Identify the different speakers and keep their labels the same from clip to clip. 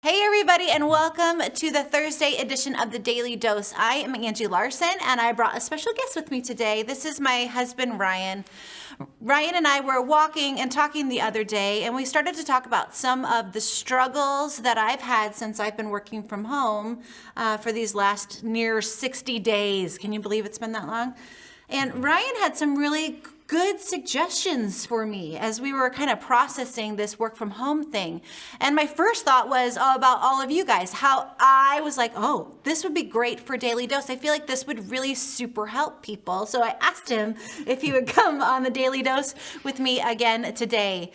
Speaker 1: Hey everybody, and welcome to the Thursday edition of the Daily Dose. I am Angie Larson, and I brought a special guest with me today. This is my husband, Ryan. Ryan and I were walking and talking the other day, and we started to talk about some of the struggles that I've had since I've been working from home for these last near 60 days. Can you believe it's been that long? And Ryan had some really good suggestions for me as we were kind of processing this work from home thing. And my first thought was about all of you guys, how I was like, oh, this would be great for Daily Dose. I feel like this would really super help people. So I asked him if he would come on the Daily Dose with me again today.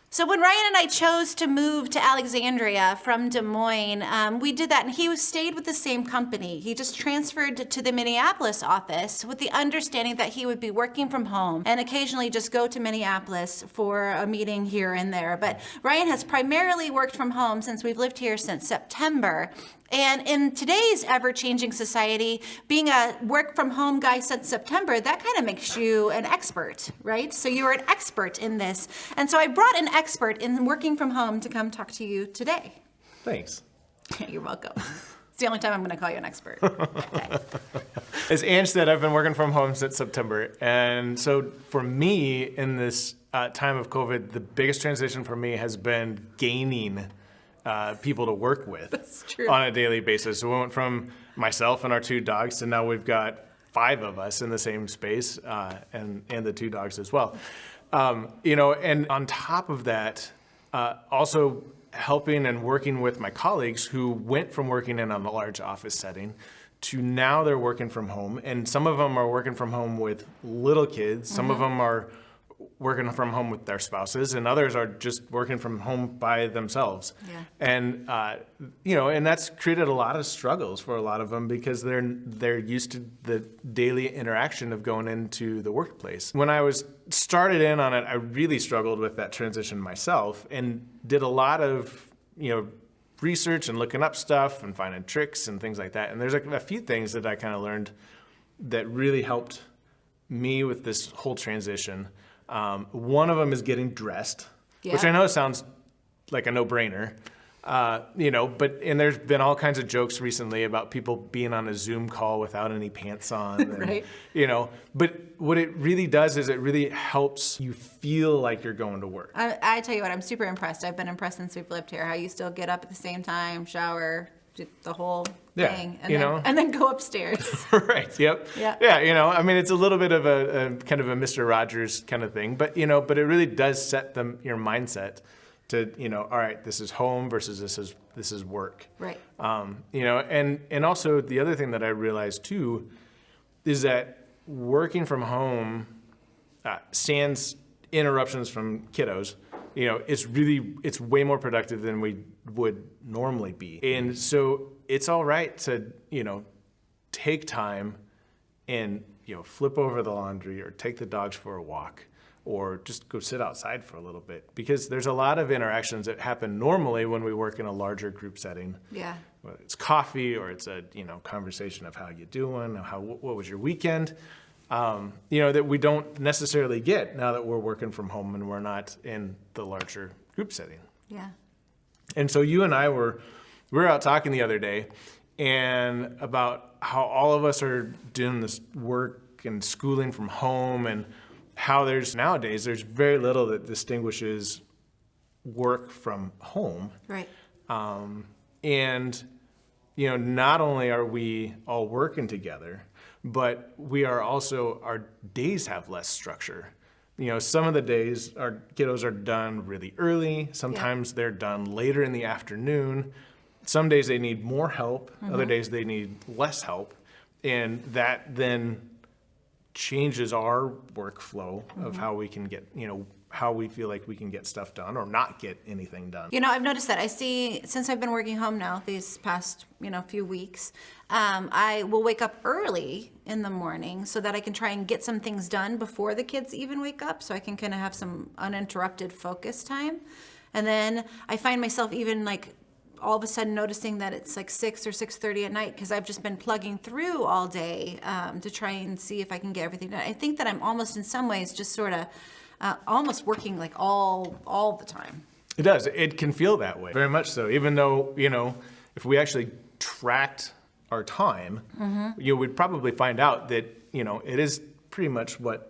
Speaker 1: So when Ryan and I chose to move to Alexandria from Des Moines, we did that, and he stayed with the same company. He just transferred to the Minneapolis office with the understanding that he would be working from home and occasionally just go to Minneapolis for a meeting here and there. But Ryan has primarily worked from home since we've lived here since September. And in today's ever-changing society, being a work-from-home guy since September, that kind of makes you an expert, right? So you're an expert in this. And so I brought an expert in working from home to come talk to you today.
Speaker 2: Thanks.
Speaker 1: You're welcome. It's the only time I'm going to call you an expert. Okay.
Speaker 2: As Ange said, I've been working from home since September. And so for me, in this time of COVID, the biggest transition for me has been gaining people to work with.
Speaker 1: That's true.
Speaker 2: On a daily basis. So we went from myself and our two dogs to now we've got 5 of us in the same space, and the 2 dogs as well. And on top of that, also helping and working with my colleagues who went from working in a large office setting to now they're working from home. And some of them are working from home with little kids. Some of them are working from home with their spouses, and others are just working from home by themselves.
Speaker 1: Yeah.
Speaker 2: And and that's created a lot of struggles for a lot of them because they're used to the daily interaction of going into the workplace. When I was started in on it, I really struggled with that transition myself and did a lot of research and looking up stuff and finding tricks and things like that. And there's a few things that I kind of learned that really helped me with this whole transition. One of them is getting dressed, which I know sounds like a no-brainer, and there's been all kinds of jokes recently about people being on a Zoom call without any pants on, and,
Speaker 1: right.
Speaker 2: But what it really does is it really helps you feel like you're going to work.
Speaker 1: I tell you what, I'm super impressed. I've been impressed since we've lived here, how you still get up at the same time, shower, do the whole thing, and then go upstairs.
Speaker 2: Right. Yep.
Speaker 1: Yeah.
Speaker 2: Yeah. I mean, it's a little bit of a kind of a Mr. Rogers kind of thing, but it really does set your mindset to, all right, this is home versus this is work.
Speaker 1: Right.
Speaker 2: And also the other thing that I realized too is that working from home sans interruptions from kiddos, it's way more productive than we would normally be. And so it's all right to, take time and, flip over the laundry or take the dogs for a walk or just go sit outside for a little bit, because there's a lot of interactions that happen normally when we work in a larger group setting.
Speaker 1: Yeah.
Speaker 2: Whether it's coffee or it's a, conversation of how you doing, what was your weekend, that we don't necessarily get now that we're working from home and we're not in the larger group setting.
Speaker 1: Yeah.
Speaker 2: And so you and I we were out talking the other day and about how all of us are doing this work and schooling from home, and how nowadays there's very little that distinguishes work from home.
Speaker 1: Right.
Speaker 2: And not only are we all working together, but we are also, our days have less structure. Some of the days our kiddos are done really early. Sometimes they're done later in the afternoon. Some days they need more help. Other days they need less help. And that then changes our workflow of how we can get, how we feel like we can get stuff done or not get anything done.
Speaker 1: I've noticed that. I see, since I've been working home now these past, few weeks, I will wake up early in the morning so that I can try and get some things done before the kids even wake up, so I can kind of have some uninterrupted focus time. And then I find myself even all of a sudden noticing that it's 6 or 6:30 at night because I've just been plugging through all day to try and see if I can get everything done. I think that I'm almost in some ways just sort of almost working all the time.
Speaker 2: It does. It can feel that way. Very much so. Even though, if we actually tracked our time, we'd probably find out that, it is pretty much what,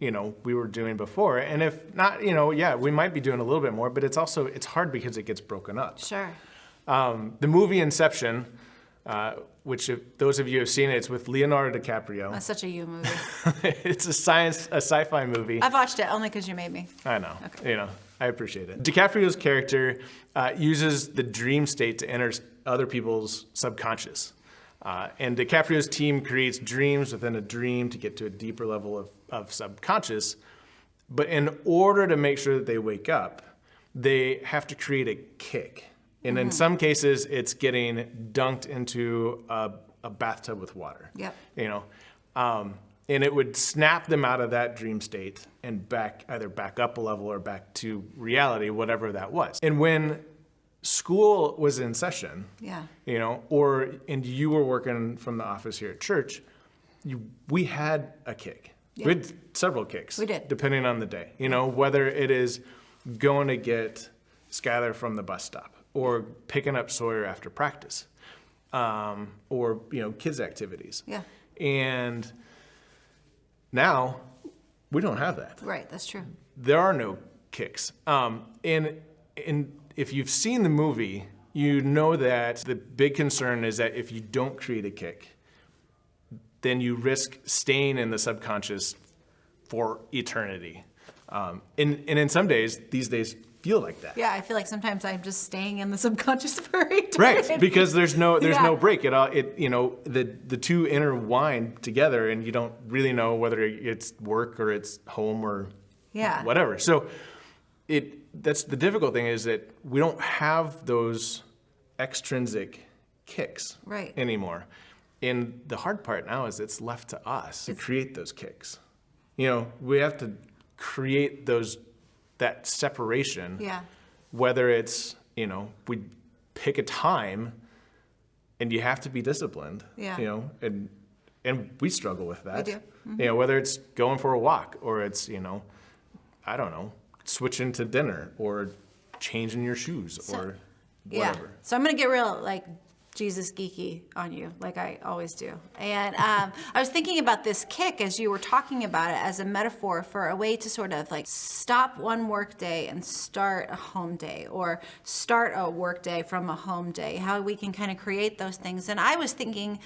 Speaker 2: we were doing before. And if not, we might be doing a little bit more, but it's hard because it gets broken up.
Speaker 1: Sure.
Speaker 2: The movie Inception, which if those of you have seen it, it's with Leonardo DiCaprio.
Speaker 1: That's such a you movie.
Speaker 2: It's a sci-fi movie.
Speaker 1: I've watched it only because you made me.
Speaker 2: I know.
Speaker 1: Okay.
Speaker 2: I appreciate it. DiCaprio's character uses the dream state to enter other people's subconscious. And DiCaprio's team creates dreams within a dream to get to a deeper level of subconscious. But in order to make sure that they wake up, they have to create a kick. And in some cases, it's getting dunked into a bathtub with water.
Speaker 1: Yep.
Speaker 2: And it would snap them out of that dream state and either back up a level or back to reality, whatever that was. And when school was in session, and you were working from the office here at church, we had a kick.
Speaker 1: Yeah.
Speaker 2: We had several kicks.
Speaker 1: We did.
Speaker 2: Depending on the day. Whether it is going to get Skylar from the bus stop or picking up Sawyer after practice, or, kids' activities.
Speaker 1: Yeah.
Speaker 2: And now, we don't have that.
Speaker 1: Right, that's true.
Speaker 2: There are no kicks. And if you've seen the movie, you know that the big concern is that if you don't create a kick, then you risk staying in the subconscious for eternity. And in some days, these days feel like that.
Speaker 1: Yeah, I feel like sometimes I'm just staying in the subconscious for eternity.
Speaker 2: Right, because there's no break. The two intertwine together, and you don't really know whether it's work or it's home or whatever. So that's the difficult thing, is that we don't have those extrinsic kicks anymore. And the hard part now is it's left to us to create those kicks. We have to create that separation.
Speaker 1: Yeah.
Speaker 2: Whether it's, we pick a time and you have to be disciplined.
Speaker 1: Yeah.
Speaker 2: And we struggle with that.
Speaker 1: We do. Mm-hmm.
Speaker 2: Whether it's going for a walk or it's, I don't know, switching to dinner or changing your shoes or whatever.
Speaker 1: Yeah. So I'm going to get real, Jesus geeky on you, like I always do. And I was thinking about this kick as you were talking about it as a metaphor for a way to sort of stop one work day and start a home day, or start a work day from a home day, how we can kind of create those things. And I was thinking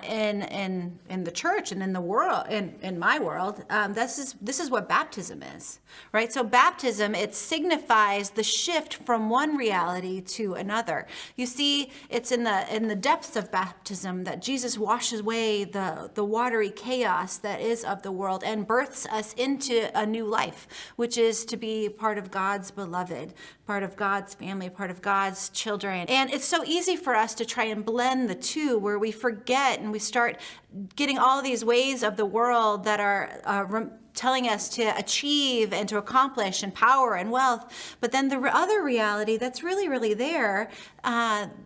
Speaker 1: in the church and in the world, in my world, this is what baptism is, right? So baptism, it signifies the shift from one reality to another. You see, it's in the depths of baptism that Jesus washes away the watery chaos that is of the world and births us into a new life, which is to be part of God's beloved, part of God's family, part of God's children. And it's so easy for us to try and blend the two, where we forget and we start getting all these ways of the world that are telling us to achieve and to accomplish and power and wealth. But then the other reality that's really, really there,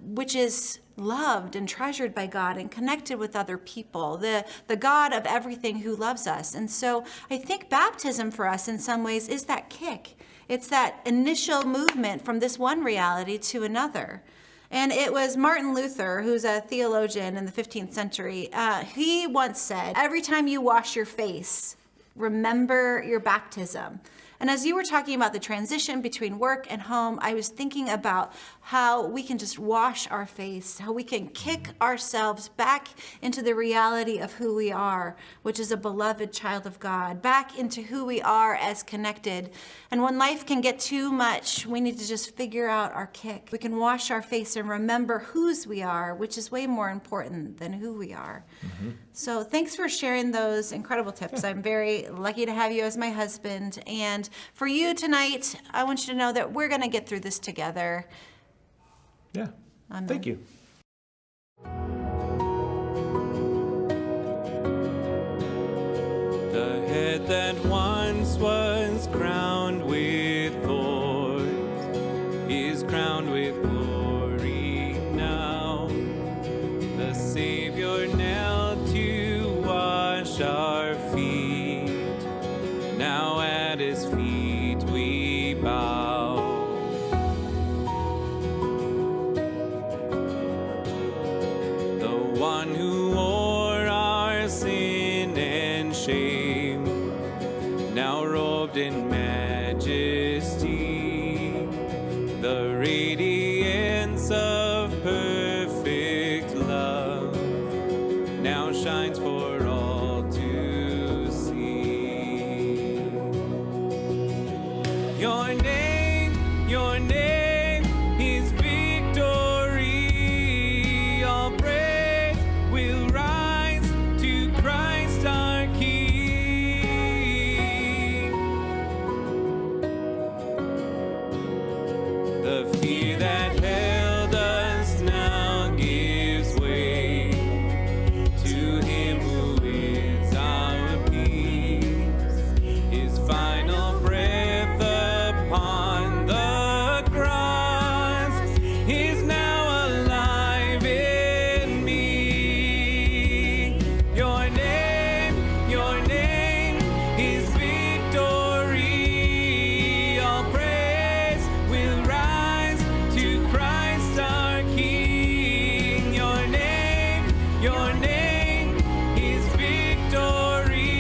Speaker 1: which is loved and treasured by God and connected with other people, the God of everything who loves us. And so I think baptism for us in some ways is that kick. It's that initial movement from this one reality to another. And it was Martin Luther, who's a theologian in the 15th century. He once said, every time you wash your face, remember your baptism. And as you were talking about the transition between work and home, I was thinking about how we can just wash our face, how we can kick ourselves back into the reality of who we are, which is a beloved child of God, back into who we are as connected. And when life can get too much, we need to just figure out our kick. We can wash our face and remember whose we are, which is way more important than who we are. Mm-hmm. So thanks for sharing those incredible tips. I'm very lucky to have you as my husband. And for you tonight, I want you to know that we're going to get through this together.
Speaker 2: Yeah.
Speaker 1: Amen.
Speaker 2: Thank you.
Speaker 3: The head that once was crowned with thorns is crowned with glory now. The Savior knelt to wash our feet. Now at his feet we bow. Your name is victory. All praise will rise to Christ our King. The fear that held us now gives way to Him who is our peace. His final breath upon the cross is now alive in me. Your name is victory. All praise will rise to Christ our King. Your name is victory.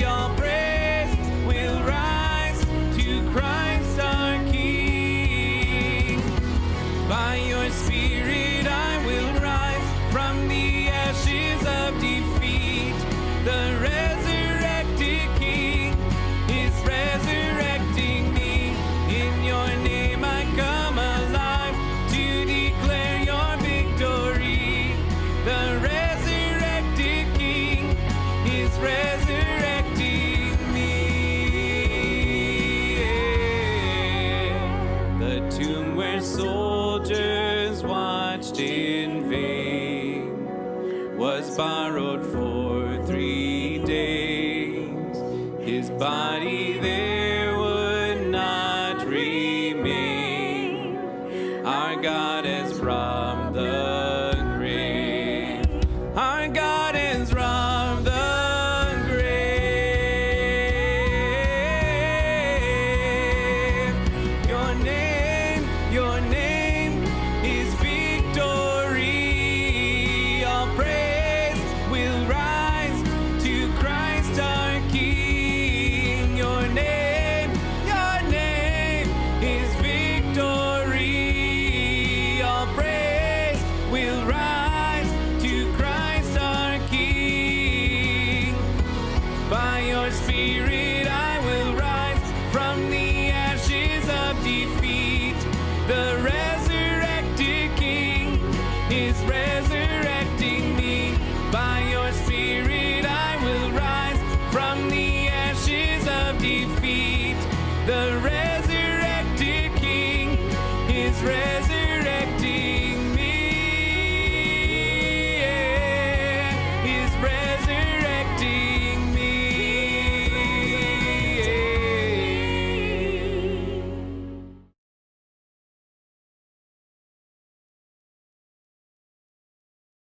Speaker 3: All praise will rise to Christ our King. By your Spirit I will rise from the ashes of defeat. The resurrected King is resurrecting me. In your name I come alive to declare your victory. The resurrected King is resurrecting me. The tomb where soldiers watched in vain was borrowed for 3 days. His body there would not remain. Our God has robbed the grave. Our God has robbed the grave. Your name is victory. All praise will rise to Christ our King. Your name is victory. All praise will rise to Christ our King. By your Spirit I will rise from the ashes of defeat. The